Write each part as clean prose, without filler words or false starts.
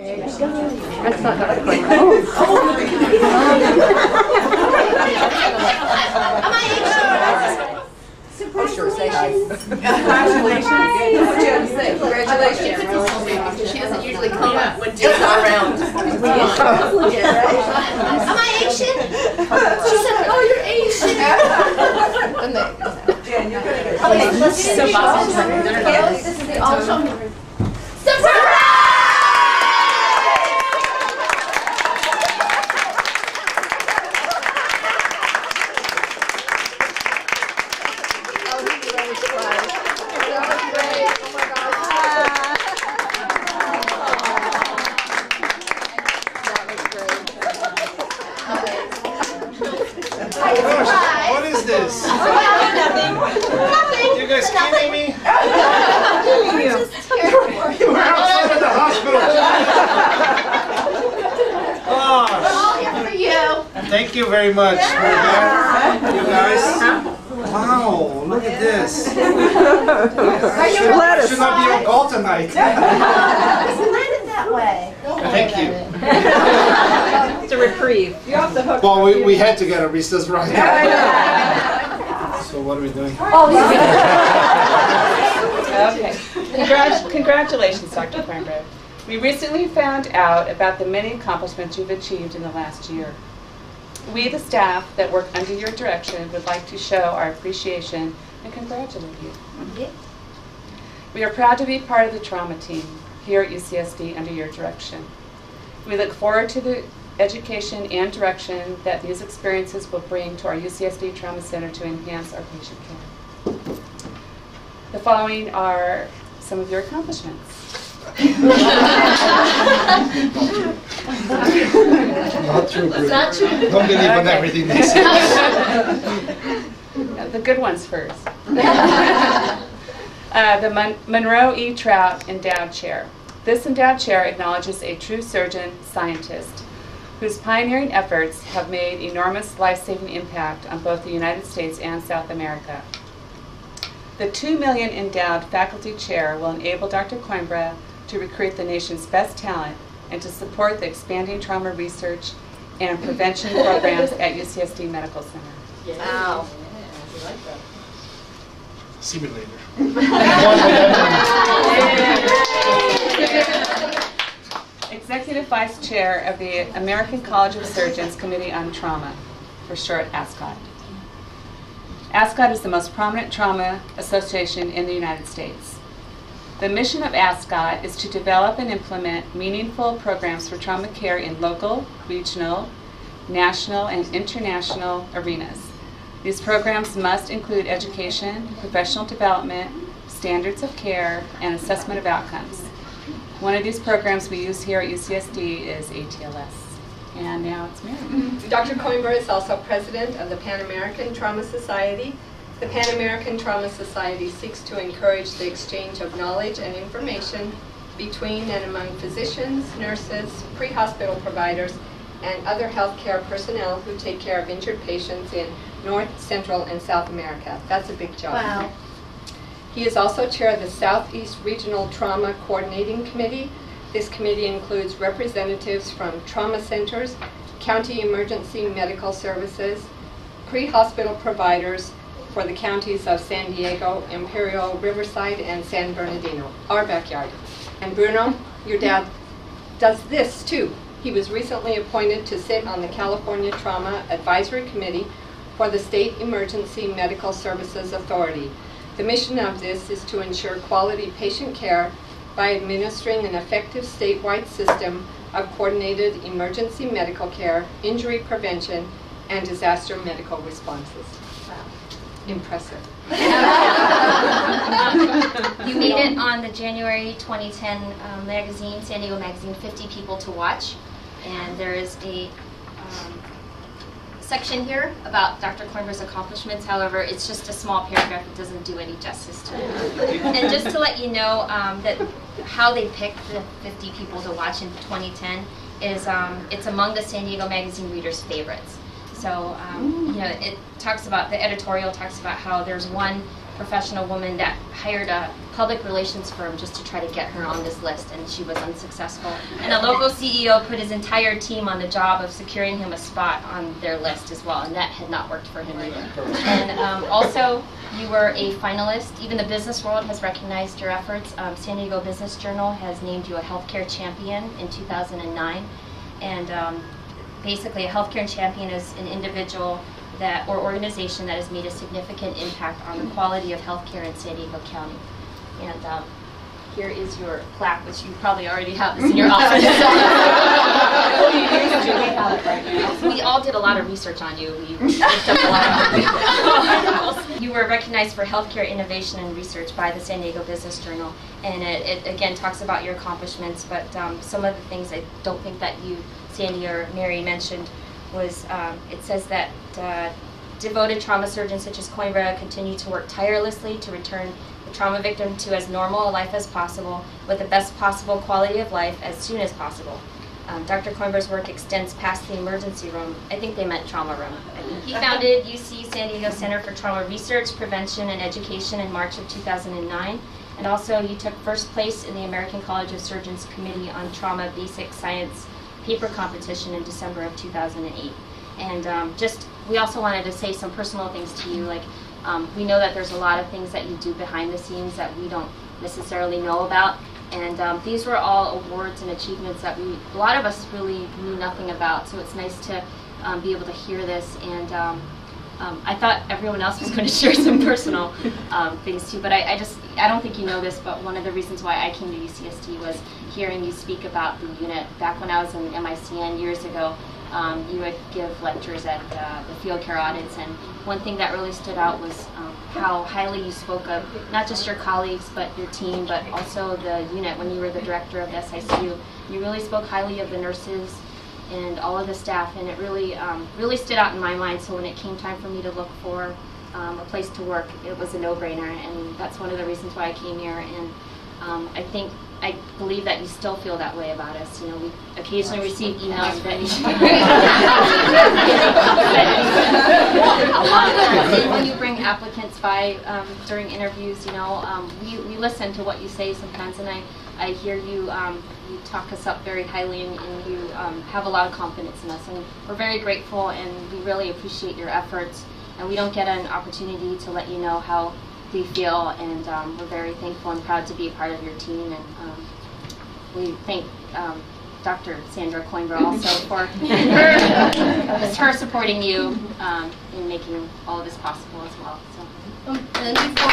That's not Dr. Coimbra. Am I Asian? Oh, sure, say hi. Congratulations. Congratulations. She doesn't usually come up when Jim's not around. Am I Asian? She said, oh, you're Asian. This is the all-show. Surprise! What is this? You guys kidding me? You were outside of the hospital. All here for you. Thank you very much. You guys. Wow, look at this. I should not be on call tonight. It's landed that way. Thank you. It's a reprieve. You're off the hook. Well, we had to get our recess right. So what are we doing? Okay. Congratulations, Dr. Coimbra. We recently found out about the many accomplishments you've achieved in the last year. We, the staff that work under your direction, would like to show our appreciation and congratulate you. We are proud to be part of the trauma team here at UCSD under your direction. We look forward to the education and direction that these experiences will bring to our UCSD Trauma Center to enhance our patient care. The following are some of your accomplishments. Not true, Bruce. Don't believe in everything they say. The good ones first. The Monroe E. Trout Endowed Chair. This endowed chair acknowledges a true surgeon scientist whose pioneering efforts have made enormous life-saving impact on both the United States and South America. The $2 million endowed faculty chair will enable Dr. Coimbra to recruit the nation's best talent and to support the expanding trauma research and prevention programs at UCSD Medical Center. Wow. See me later. Executive Vice Chair of the American College of Surgeons Committee on Trauma, for short ASCOT. ASCOT is the most prominent trauma association in the United States. The mission of ASCOT is to develop and implement meaningful programs for trauma care in local, regional, national, and international arenas. These programs must include education, professional development, standards of care, and assessment of outcomes. One of these programs we use here at UCSD is ATLS. And now it's Mary. Dr. Coimbra is also president of the Pan American Trauma Society. The Pan American Trauma Society seeks to encourage the exchange of knowledge and information between and among physicians, nurses, pre-hospital providers, and other healthcare personnel who take care of injured patients in North, Central, and South America. That's a big job. Wow. He is also chair of the Southeast Regional Trauma Coordinating Committee. This committee includes representatives from trauma centers, county emergency medical services, pre-hospital providers for the counties of San Diego, Imperial, Riverside, and San Bernardino, our backyard. And Bruno, your dad, does this too. He was recently appointed to sit on the California Trauma Advisory Committee for the State Emergency Medical Services Authority. The mission of this is to ensure quality patient care by administering an effective statewide system of coordinated emergency medical care, injury prevention, and disaster medical responses. Wow. Impressive. You made it on the January 2010 magazine, San Diego Magazine, 50 People to Watch. And there is a section here about Dr. Coimbra's accomplishments. However, it's just a small paragraph. It doesn't do any justice to it. And just to let you know that how they picked the 50 People to Watch in 2010 is it's among the San Diego Magazine readers' favorites. So, you know, it talks about, the editorial talks about how there's one professional woman that hired a public relations firm just to try to get her on this list, and she was unsuccessful. And the local CEO put his entire team on the job of securing him a spot on their list as well, and that had not worked for him either. And also, you were a finalist. Even the business world has recognized your efforts. San Diego Business Journal has named you a healthcare champion in 2009. And basically, a healthcare champion is an individual that or organization that has made a significant impact on the quality of healthcare in San Diego County. And here is your plaque, which you probably already have this in your office. We all did a lot of research on you. We looked up a lot of You were recognized for healthcare innovation and research by the San Diego Business Journal, and it again talks about your accomplishments, but some of the things I don't think that you, Sandy or Mary, mentioned was it says that devoted trauma surgeons such as Coimbra continue to work tirelessly to return the trauma victim to as normal a life as possible with the best possible quality of life as soon as possible. Dr. Coimbra's work extends past the emergency room. I think they meant trauma room. He founded UC San Diego Center for Trauma Research, Prevention, and Education in March of 2009. And also you took first place in the American College of Surgeons Committee on Trauma Basic Science paper competition in December of 2008. And we also wanted to say some personal things to you, like we know that there's a lot of things that you do behind the scenes that we don't necessarily know about. And these were all awards and achievements that a lot of us really knew nothing about. So it's nice to be able to hear this. And I thought everyone else was going to share some personal things too, but I don't think you know this, but one of the reasons why I came to UCSD was hearing you speak about the unit. Back when I was in MICN years ago, you would give lectures at the field care audits, and one thing that really stood out was how highly you spoke of not just your colleagues but your team, but also the unit. When you were the director of SICU, you really spoke highly of the nurses and all of the staff, and it really really stood out in my mind. So when it came time for me to look for a place to work, it was a no-brainer, and that's one of the reasons why I came here. And I believe that you still feel that way about us. You know, we occasionally receive emails that when you bring applicants by during interviews, you know, we listen to what you say sometimes, and I hear you you talk us up very highly, and you have a lot of confidence in us, and we're very grateful, and we really appreciate your efforts, and we don't get an opportunity to let you know how we feel, and we're very thankful and proud to be a part of your team, and we thank Dr. Sandra Coimbra also for her supporting you in making all of this possible as well. So. And before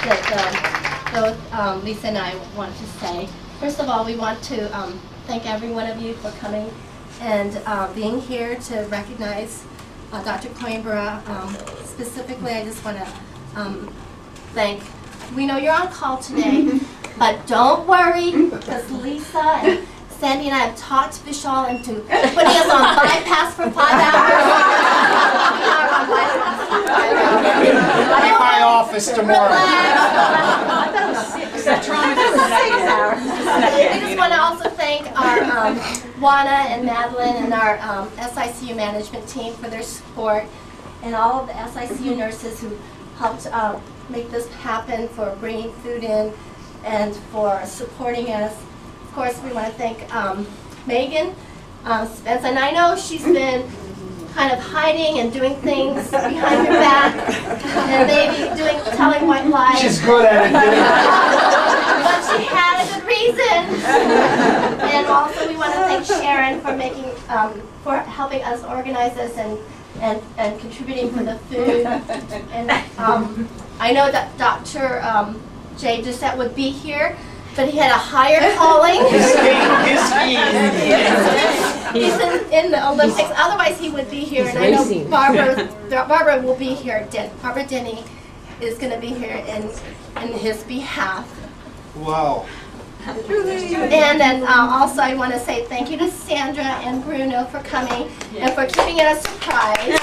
that both Lisa and I want to say, first of all, we want to thank every one of you for coming and being here to recognize Dr. Coimbra. Specifically, I just want to thank, we know you're on call today, but don't worry, because Lisa and Sandy and I have talked Vishal into putting us on bypass for 5 hours. I'm in my office tomorrow. We just want to also thank our Juana and Madeline and our SICU management team for their support, and all of the SICU nurses who helped make this happen, for bringing food in and for supporting us. Of course, we want to thank Megan Spence, and I know she's been kind of hiding and doing things behind your back and maybe telling white lies. She's good at it. But she had a good reason. And also we want to thank Sharon for for helping us organize this and contributing for the food. And I know that Dr. Jay Doucette would be here, but he had a higher calling. He's in the Olympics. Otherwise, he would be here. And I know Barbara will be here. Barbara Denny is going to be here in his behalf. Wow. And then also I want to say thank you to Sandra and Bruno for coming and for keeping it a surprise.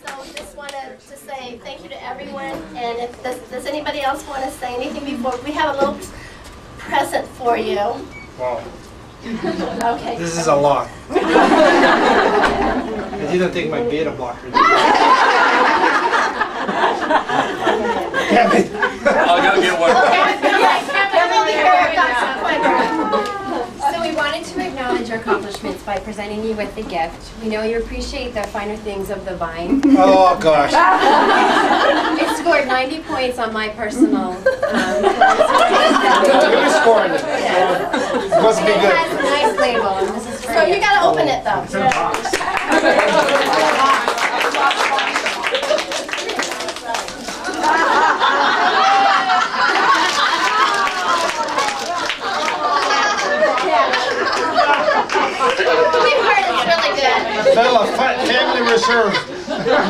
So just wanted to say thank you to everyone. And if does anybody else want to say anything before we have a little present for you? Wow. Okay. This is a lot. I didn't take my beta blocker. Damn it. I'll go get one. So we wanted to acknowledge your accomplishments by presenting you with the gift. We know you appreciate the finer things of the vine. Oh gosh. It scored 90 points on my personal. You scored it. It must be It good. has a nice label, and this is for So you gotta open it though. We've heard it's really good. Bella, Family Reserve,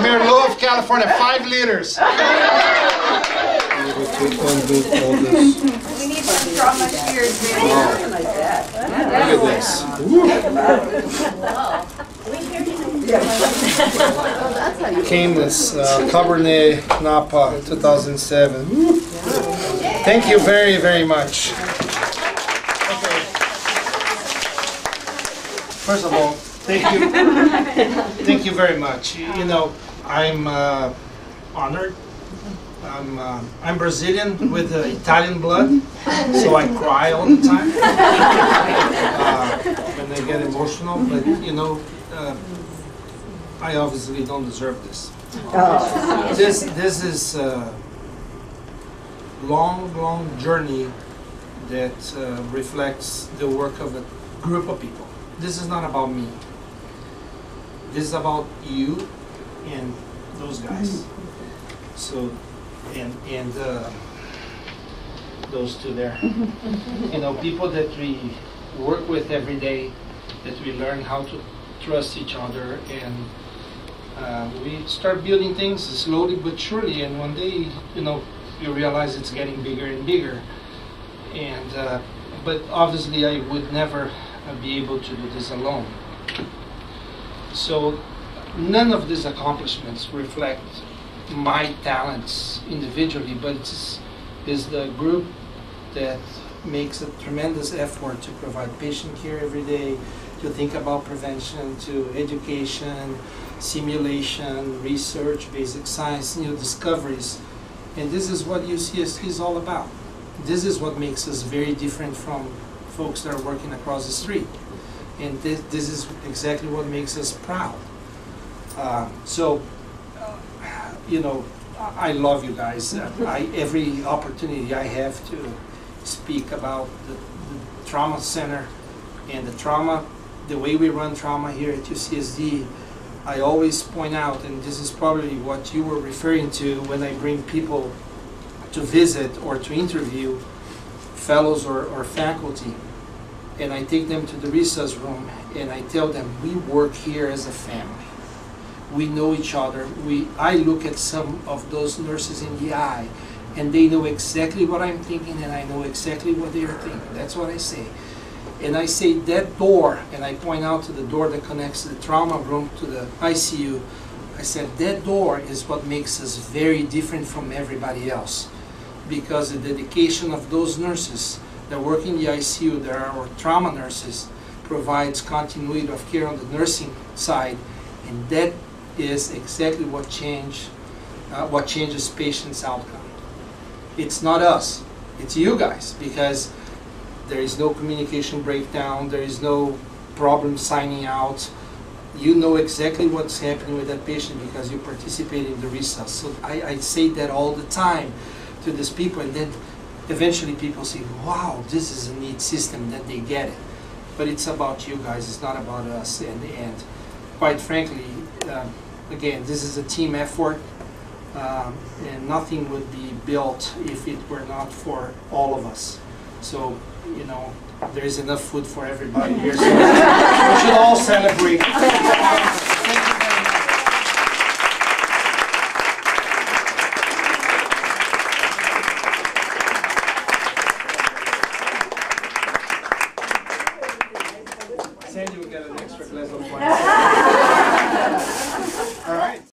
Merlot, California, 5 liters. We need some drama cheers. Look at this. Camus, Cabernet Napa 2007. Thank you very, very much. Okay. First of all, thank you. Thank you very much. You know, I'm honored. I'm Brazilian with Italian blood, so I cry all the time when I get emotional. But you know, I obviously don't deserve this. This is a long journey that reflects the work of a group of people. This is not about me. This is about you and those guys. So, and those two there. You know, people that we work with every day, that we learn how to trust each other, and we start building things slowly but surely, and one day, you know, you realize it's getting bigger and bigger. And but obviously I would never be able to do this alone. So none of these accomplishments reflect my talents individually, but it's the group that makes a tremendous effort to provide patient care every day, to think about prevention, to education, simulation, research, basic science, new discoveries. And this is what UCSD is all about. This is what makes us very different from folks that are working across the street. And this is exactly what makes us proud. You know, I love you guys. Every opportunity I have to speak about the trauma center and the way we run trauma here at UCSD, I always point out, and this is probably what you were referring to when I bring people to visit or to interview fellows or faculty, and I take them to the resus room and I tell them, we work here as a family. We know each other. I look at some of those nurses in the eye, and they know exactly what I'm thinking, and I know exactly what they are thinking. That's what I say. And I say that door, and I point out to the door that connects the trauma room to the ICU. I said that door is what makes us very different from everybody else, because the dedication of those nurses that work in the ICU, that are our trauma nurses, provides continuity of care on the nursing side, and that is exactly what changes patients' outcome. It's not us, it's you guys, because there is no communication breakdown, there is no problem signing out. You know exactly what's happening with that patient because you participate in the resus. So I say that all the time to these people, and then eventually people say, wow, this is a neat system, that they get it. But it's about you guys, it's not about us. And quite frankly, again, this is a team effort, and nothing would be built if it were not for all of us. So, you know, there is enough food for everybody here, so we should all celebrate. Thank you very much. Sandy will get an extra glass of wine.